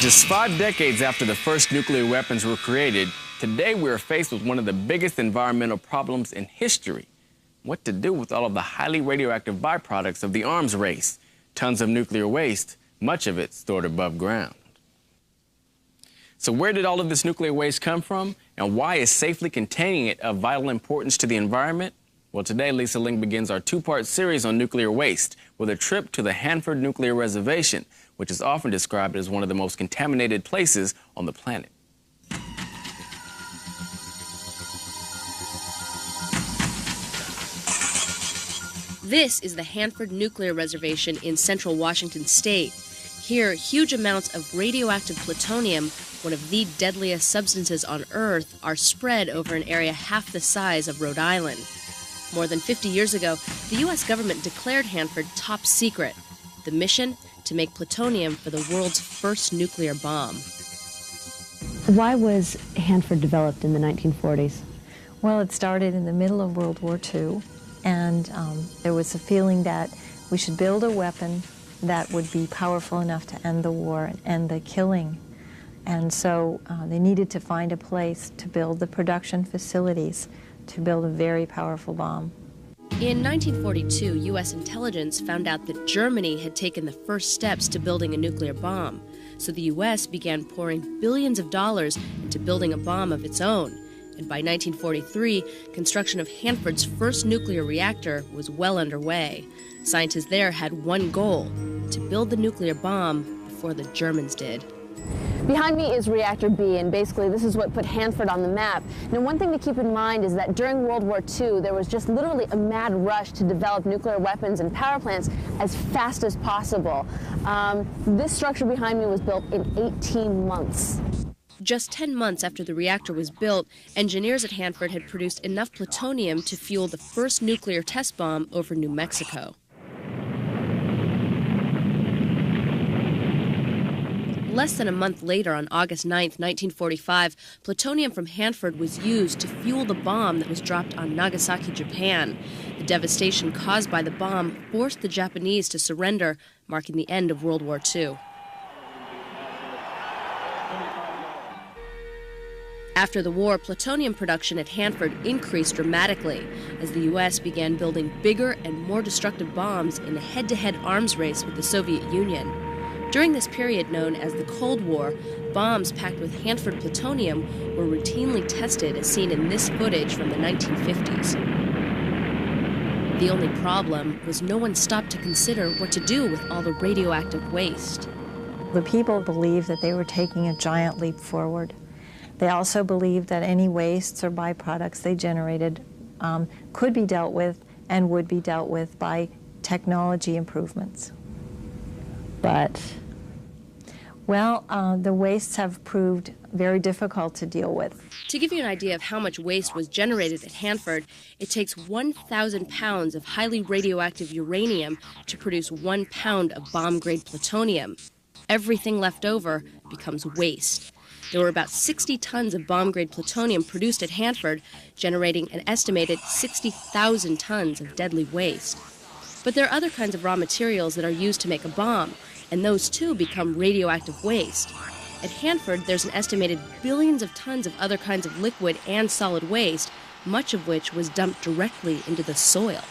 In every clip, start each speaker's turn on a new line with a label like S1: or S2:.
S1: Just 5 decades after the first nuclear weapons were created, today we are faced with one of the biggest environmental problems in history. What to do with all of the highly radioactive byproducts of the arms race? Tons of nuclear waste, much of it stored above ground. So where did all of this nuclear waste come from, and why is safely containing it of vital importance to the environment? Well, today Lisa Ling begins our 2-part series on nuclear waste with a trip to the Hanford Nuclear Reservation, which is often described as one of the most contaminated places on the planet.
S2: This is the Hanford Nuclear Reservation in central Washington state. Here, huge amounts of radioactive plutonium, one of the deadliest substances on Earth, are spread over an area half the size of Rhode Island. More than 50 years ago, the U.S. government declared Hanford top secret. The mission? To make plutonium for the world's first nuclear bomb.
S3: Why was Hanford developed in the 1940s?
S4: Well, it started in the middle of World War II, and there was a feeling that we should build a weapon that would be powerful enough to end the war and end the killing. And so they needed to find a place to build the production facilities to build a very powerful bomb.
S2: In 1942, U.S. intelligence found out that Germany had taken the first steps to building a nuclear bomb. So the U.S. began pouring billions of dollars into building a bomb of its own. And by 1943, construction of Hanford's first nuclear reactor was well underway. Scientists there had one goal: to build the nuclear bomb before the Germans did.
S5: Behind me is Reactor B, and basically this is what put Hanford on the map. Now, one thing to keep in mind is that during World War II, there was just literally a mad rush to develop nuclear weapons and power plants as fast as possible. This structure behind me was built in 18 months.
S2: Just 10 months after the reactor was built, engineers at Hanford had produced enough plutonium to fuel the first nuclear test bomb over New Mexico. Less than a month later, on August 9, 1945, plutonium from Hanford was used to fuel the bomb that was dropped on Nagasaki, Japan. The devastation caused by the bomb forced the Japanese to surrender, marking the end of World War II. After the war, plutonium production at Hanford increased dramatically as the U.S. began building bigger and more destructive bombs in a head-to-head arms race with the Soviet Union. During this period known as the Cold War, bombs packed with Hanford plutonium were routinely tested, as seen in this footage from the 1950s. The only problem was no one stopped to consider what to do with all the radioactive waste.
S4: The people believed that they were taking a giant leap forward. They also believed that any wastes or byproducts they generated could be dealt with and would be dealt with by technology improvements.
S3: But
S4: well, the wastes have proved very difficult to deal with.
S2: To give you an idea of how much waste was generated at Hanford, it takes 1,000 pounds of highly radioactive uranium to produce 1 pound of bomb-grade plutonium. Everything left over becomes waste. There were about 60 tons of bomb-grade plutonium produced at Hanford, generating an estimated 60,000 tons of deadly waste. But there are other kinds of raw materials that are used to make a bomb, and those too become radioactive waste. At Hanford, there's an estimated billions of tons of other kinds of liquid and solid waste, much of which was dumped directly into the soil.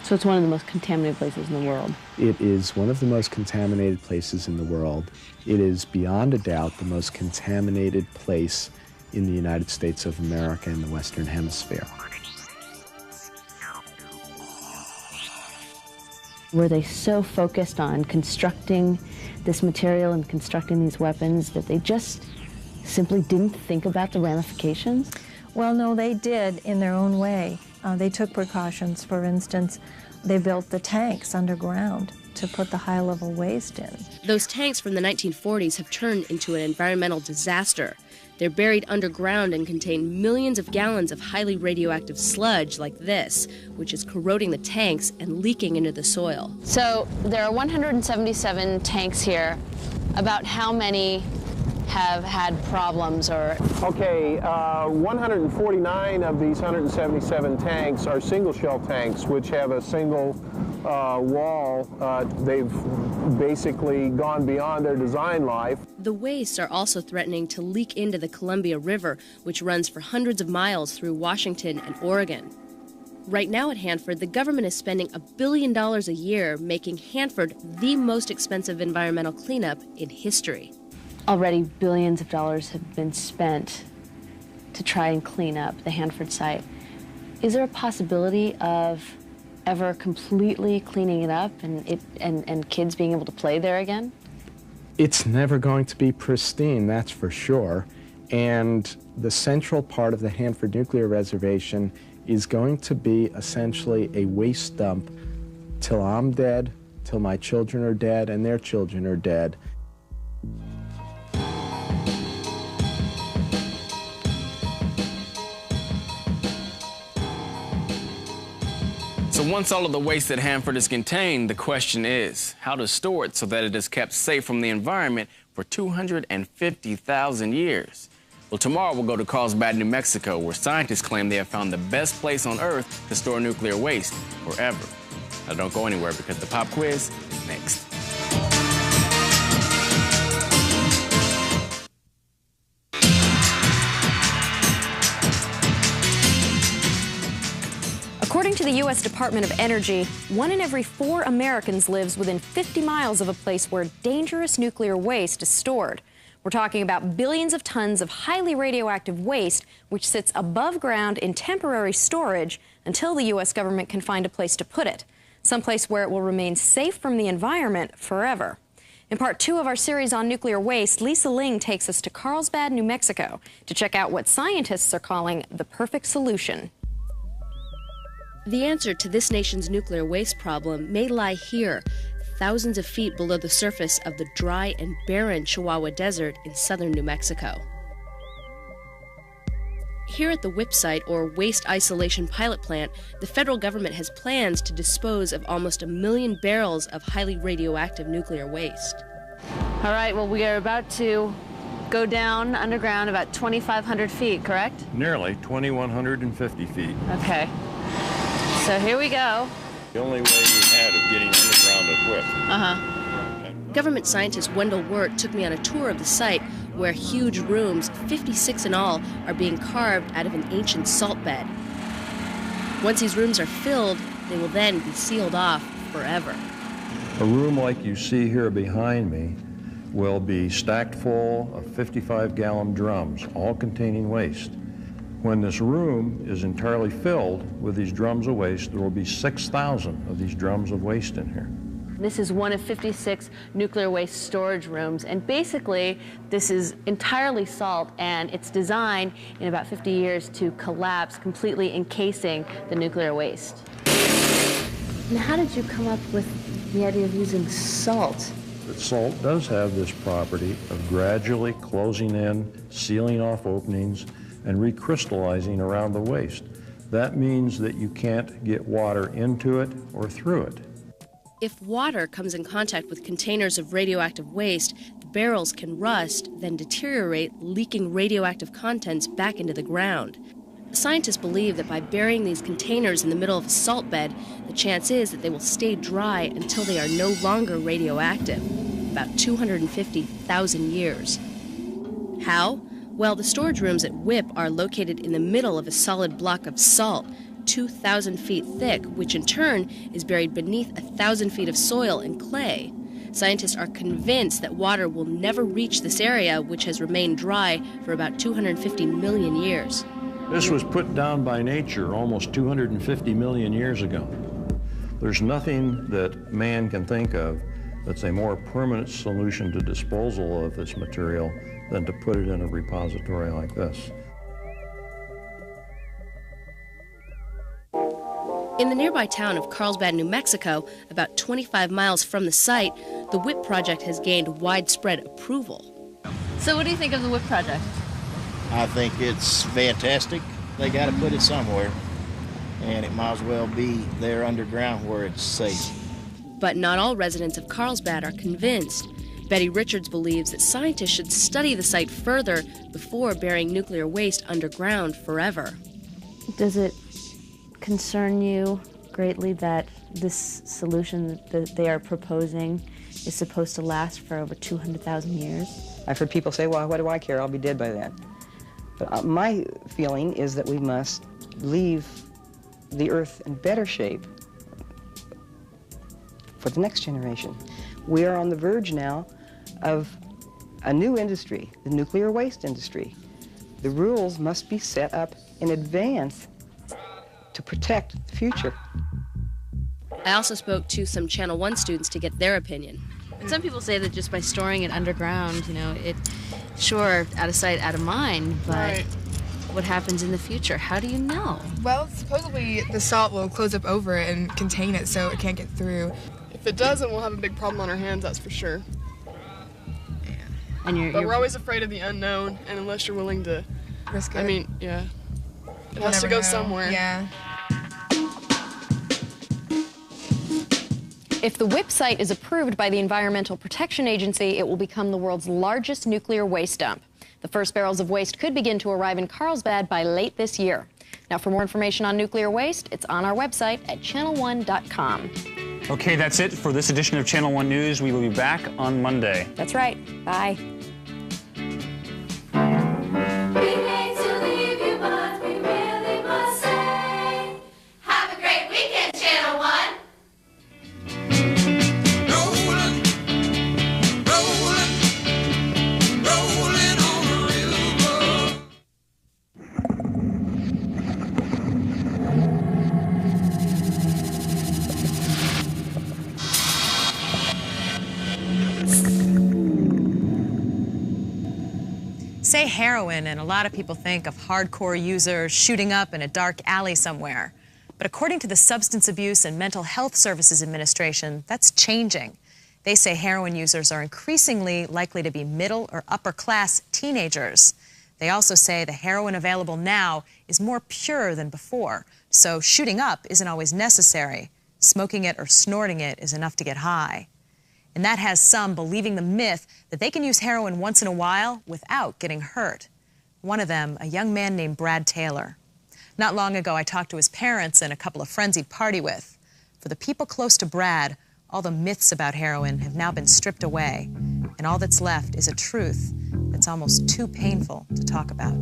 S3: so it's one of the most contaminated places in the world.
S6: It is one of the most contaminated places in the world. It is beyond a doubt the most contaminated place in the United States of America in the Western Hemisphere.
S3: Were they so focused on constructing this material and constructing these weapons that they just simply didn't think about the ramifications?
S4: Well, no, they did in their own way. They took precautions. For instance, they built the tanks underground to put the high-level waste in.
S2: Those tanks from the 1940s have turned into an environmental disaster. They're buried underground and contain millions of gallons of highly radioactive sludge like this, which is corroding the tanks and leaking into the soil.
S5: So there are 177 tanks here. About how many have had problems or?
S7: Okay, 149 of these 177 tanks are single shell tanks, which have a single wall. They've basically gone beyond their design life.
S2: The wastes are also threatening to leak into the Columbia River, which runs for hundreds of miles through Washington and Oregon. Right now at Hanford, the government is spending $1 billion a year, making Hanford the most expensive environmental cleanup in history.
S3: Already billions of dollars have been spent to try and clean up the Hanford site. Is there a possibility of ever completely cleaning it up and kids being able to play there again?
S6: It's never going to be pristine, that's for sure. And the central part of the Hanford Nuclear Reservation is going to be essentially a waste dump till I'm dead, till my children are dead, and their children are dead.
S1: So once all of the waste at Hanford is contained, the question is how to store it so that it is kept safe from the environment for 250,000 years. Well, tomorrow we'll go to Carlsbad, New Mexico, where scientists claim they have found the best place on Earth to store nuclear waste forever. Now don't go anywhere because the pop quiz is next.
S8: According to the U.S. Department of Energy, 1 in every 4 Americans lives within 50 miles of a place where dangerous nuclear waste is stored. We're talking about billions of tons of highly radioactive waste, which sits above ground in temporary storage until the U.S. government can find a place to put it, someplace where it will remain safe from the environment forever. In part 2 of our series on nuclear waste, Lisa Ling takes us to Carlsbad, New Mexico, to check out what scientists are calling the perfect solution.
S2: The answer to this nation's nuclear waste problem may lie here, thousands of feet below the surface of the dry and barren Chihuahua Desert in southern New Mexico. Here at the WIPP site, or Waste Isolation Pilot Plant, the federal government has plans to dispose of almost 1 million barrels of highly radioactive nuclear waste.
S5: All right, well, we are about to go down underground about 2,500 feet, correct?
S9: Nearly 2,150 feet.
S5: Okay. So here we go.
S9: The only way we had of getting underground at WIPP.
S5: Uh-huh.
S2: Government scientist Wendell Wirt took me on a tour of the site where huge rooms, 56 in all, are being carved out of an ancient salt bed. Once these rooms are filled, they will then be sealed off forever.
S9: A room like you see here behind me will be stacked full of 55-gallon drums, all containing waste. When this room is entirely filled with these drums of waste, there will be 6,000 of these drums of waste in here.
S5: This is one of 56 nuclear waste storage rooms, and basically this is entirely salt, and it's designed in about 50 years to collapse, completely encasing the nuclear waste.
S3: And how did you come up with the idea of using salt?
S9: But salt does have this property of gradually closing in, sealing off openings, and recrystallizing around the waste. That means that you can't get water into it or through it.
S2: If water comes in contact with containers of radioactive waste, the barrels can rust, then deteriorate, leaking radioactive contents back into the ground. Scientists believe that by burying these containers in the middle of a salt bed, the chance is that they will stay dry until they are no longer radioactive, about 250,000 years. How? Well, the storage rooms at WIPP are located in the middle of a solid block of salt, 2,000 feet thick, which in turn is buried beneath 1,000 feet of soil and clay. Scientists are convinced that water will never reach this area, which has remained dry for about 250 million years.
S9: This was put down by nature almost 250 million years ago. There's nothing that man can think of that's a more permanent solution to disposal of this material than to put it in a repository like this.
S2: In the nearby town of Carlsbad, New Mexico, about 25 miles from the site, the WIPP project has gained widespread approval.
S5: So what do you think of the WIPP project?
S10: I think it's fantastic. They got to put it somewhere, and it might as well be there underground where it's safe.
S2: But not all residents of Carlsbad are convinced. Betty Richards believes that scientists should study the site further before burying nuclear waste underground forever.
S3: Does it concern you greatly that this solution that they are proposing is supposed to last for over 200,000 years?
S11: I've heard people say, well, what do I care? I'll be dead by then. But my feeling is that we must leave the Earth in better shape for the next generation. We are on the verge now of a new industry, the nuclear waste industry. The rules must be set up in advance to protect the future.
S2: I also spoke to some Channel 1 students to get their opinion. And some people say that just by storing it underground, it, sure, out of sight, out of mind, but what happens in the future? How do you know?
S12: Well, supposedly the salt will close up over it and contain it so it can't get through. If it doesn't, we'll have a big problem on our hands, that's for sure.
S2: And
S12: but we're always afraid of the unknown, and unless you're willing to risk it. I mean, yeah. It has to go somewhere. Yeah.
S8: If the WIPP site is approved by the Environmental Protection Agency, it will become the world's largest nuclear waste dump. The first barrels of waste could begin to arrive in Carlsbad by late this year. Now, for more information on nuclear waste, it's on our website at channel1.com.
S13: Okay, that's it for this edition of Channel 1 News. We will be back on Monday.
S8: That's right. Bye.
S14: Say heroin, and a lot of people think of hardcore users shooting up in a dark alley somewhere. But according to the Substance Abuse and Mental Health Services Administration, that's changing. They say heroin users are increasingly likely to be middle or upper class teenagers. They also say the heroin available now is more pure than before, so shooting up isn't always necessary. Smoking it or snorting it is enough to get high. And that has some believing the myth that they can use heroin once in a while without getting hurt. One of them, a young man named Brad Taylor. Not long ago, I talked to his parents and a couple of friends he'd party with. For the people close to Brad, all the myths about heroin have now been stripped away, and all that's left is a truth that's almost too painful to talk about.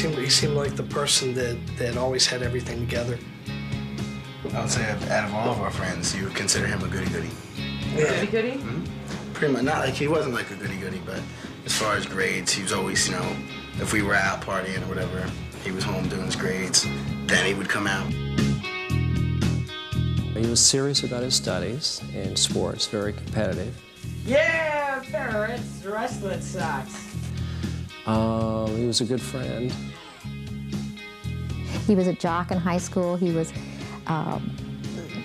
S15: He seemed like the person that always had everything together.
S16: I would say out of all of our friends, you would consider him a goody-goody.
S15: Yeah.
S14: Goody-goody?
S16: Mm-hmm. Pretty much. Not like he wasn't like a goody-goody, but as far as grades, he was always, if we were out partying or whatever, he was home doing his grades, then he would come out.
S17: He was serious about his studies and sports, very competitive.
S18: Yeah, parents, wrestling sucks.
S17: He was a good friend.
S19: He was a jock in high school. He was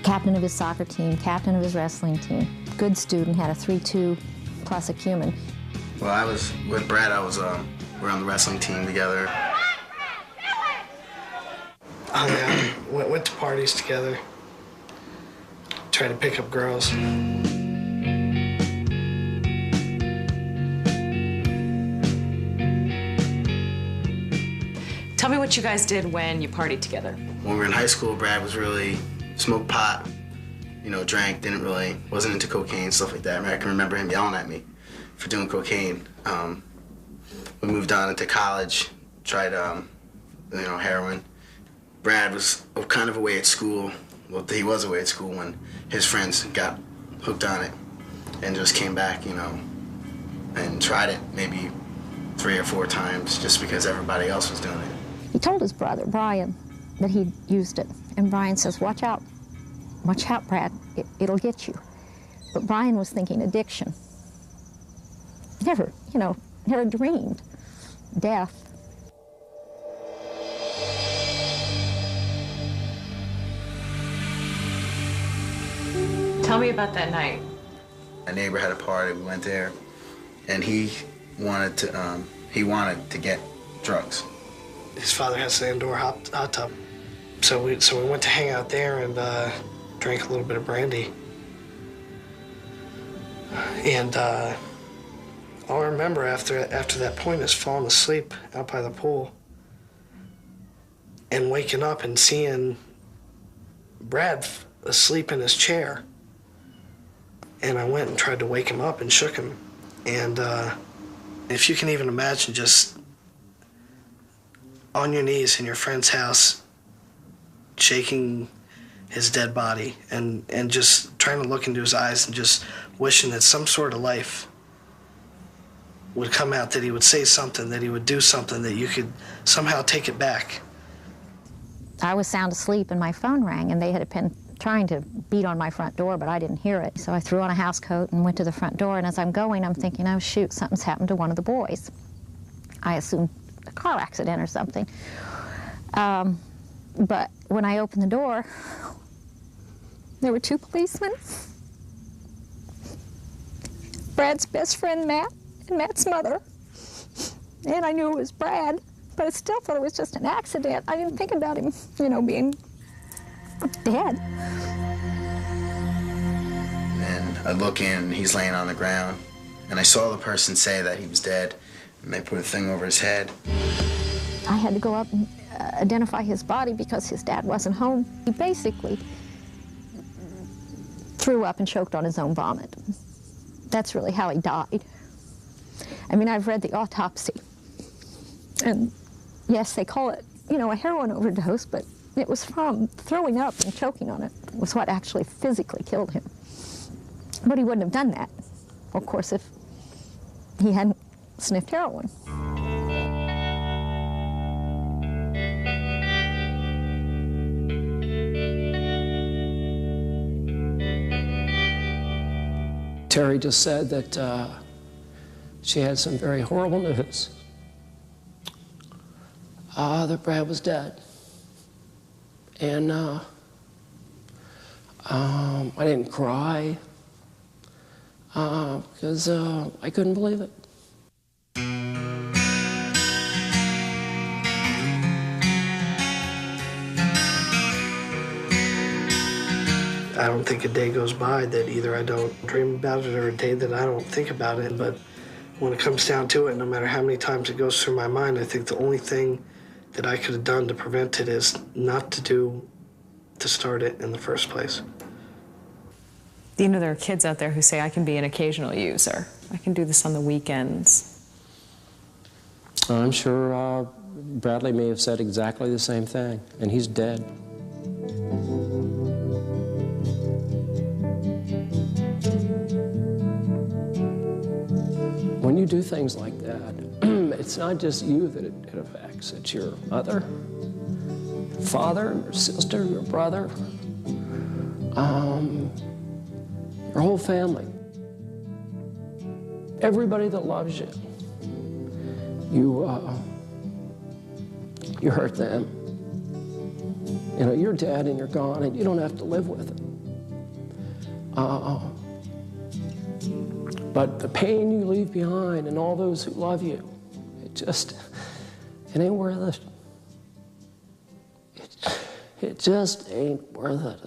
S19: captain of his soccer team, captain of his wrestling team. Good student, had a 3.2 plus acumen.
S16: Well, I was with Brad. We're on the wrestling team together.
S15: Oh yeah, went to parties together. Tried to pick up girls.
S14: Tell me what you guys did when you partied together.
S16: When we were in high school, Brad was really smoked pot, drank, wasn't into cocaine, stuff like that. I can remember him yelling at me for doing cocaine. We moved on into college, tried, heroin. Brad was kind of away at school. Well, he was away at school when his friends got hooked on it and just came back, and tried it maybe 3 or 4 times just because everybody else was doing it.
S19: He told his brother, Brian, that he'd used it. And Brian says, watch out, Brad, it'll get you. But Brian was thinking addiction. Never dreamed death.
S14: Tell me about that night.
S16: A neighbor had a party. We went there, and he wanted to get drugs.
S15: His father has an indoor hot tub, so we went to hang out there and drank a little bit of brandy. And all I remember after that point is falling asleep out by the pool and waking up and seeing Brad asleep in his chair. And I went and tried to wake him up and shook him. And if you can even imagine just on your knees in your friend's house, shaking his dead body and just trying to look into his eyes and just wishing that some sort of life would come out, that he would say something, that he would do something, that you could somehow take it back.
S19: I was sound asleep and my phone rang, and they had been trying to beat on my front door, but I didn't hear it. So I threw on a house coat and went to the front door, and as I'm going, I'm thinking, oh shoot, something's happened to one of the boys. I assumed a car accident or something. But when I opened the door, there were two policemen. Brad's best friend, Matt, and Matt's mother. And I knew it was Brad, but I still thought it was just an accident. I didn't think about him, you know, being dead.
S16: And I look in, he's laying on the ground, and I saw the person say that he was dead, and they put a thing over his head.
S19: I had to go up and identify his body because his dad wasn't home. He basically threw up and choked on his own vomit. That's really how he died. I mean, I've read the autopsy, and yes, they call it, you know, a heroin overdose, but it was from throwing up and choking on it was what actually physically killed him. But he wouldn't have done that, of course, if he hadn't sniffed heroin.
S17: Terry just said that she had some very horrible news. That Brad was dead. And I didn't cry because I couldn't believe it.
S15: I don't think a day goes by that either I don't dream about it or a day that I don't think about it. But when it comes down to it, no matter how many times it goes through my mind, I think the only thing that I could have done to prevent it is not to start it in the first place.
S14: You know, there are kids out there who say, I can be an occasional user. I can do this on the weekends.
S17: I'm sure Bradley may have said exactly the same thing, and he's dead. When you do things like that, it's not just you that it affects. It's your mother, your father, your sister, your brother, your whole family. Everybody that loves you. You hurt them. You know, you're dead and you're gone and you don't have to live with it. But the pain you leave behind and all those who love you, it ain't worth it. It just ain't worth it.